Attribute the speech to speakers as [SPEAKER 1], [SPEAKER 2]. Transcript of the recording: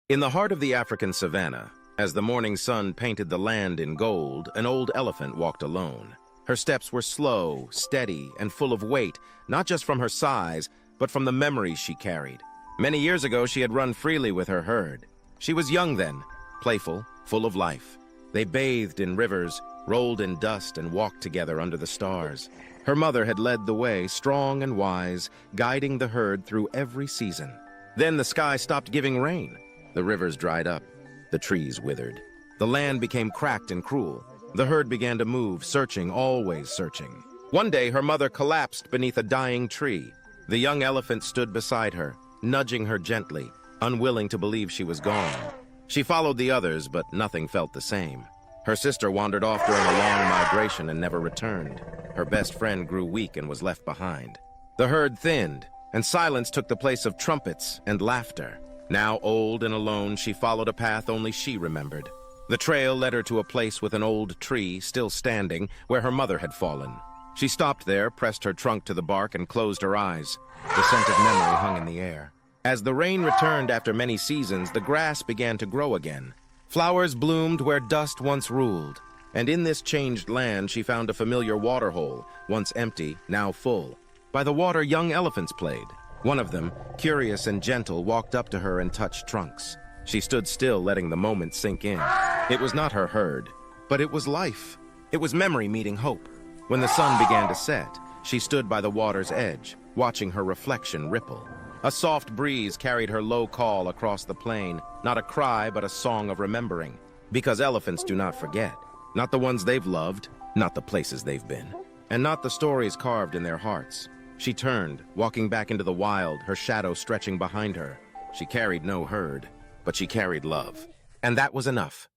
[SPEAKER 1] In the heart of the African savanna, as the morning sun painted the land in gold, an old elephant walked alone. Her steps were slow, steady, and full of weight, not just from her size, but from the memories she carried. Many years ago, she had run freely with her herd. She was young then, playful, full of life. They bathed in rivers, rolled in dust, and walked together under the stars. Her mother had led the way, strong and wise, guiding the herd through every season. Then the sky stopped giving rain. The rivers dried up. The trees withered. The land became cracked and cruel. The herd began to move, searching, always searching. One day, her mother collapsed beneath a dying tree. The young elephant stood beside her, nudging her gently, unwilling to believe she was gone. She followed the others, but nothing felt the same. Her sister wandered off during a long migration and never returned. Her best friend grew weak and was left behind. The herd thinned, and silence took the place of trumpets and laughter. Now old and alone, she followed a path only she remembered. The trail led her to a place with an old tree still standing where her mother had fallen. She stopped there, pressed her trunk to the bark, and closed her eyes. The scent of memory hung in the air. As the rain returned after many seasons, the grass began to grow again. Flowers bloomed where dust once ruled, and in this changed land she found a familiar waterhole, once empty, now full. By the water, young elephants played. One of them, curious and gentle, walked up to her and touched trunks. She stood still, letting the moment sink in. It was not her herd, but it was life. It was memory meeting hope. When the sun began to set, she stood by the water's edge, watching her reflection ripple. A soft breeze carried her low call across the plain, not a cry, but a song of remembering. Because elephants do not forget, not the ones they've loved, not the places they've been, and not the stories carved in their hearts. She turned, walking back into the wild, her shadow stretching behind her. She carried no herd, but she carried love. And that was enough.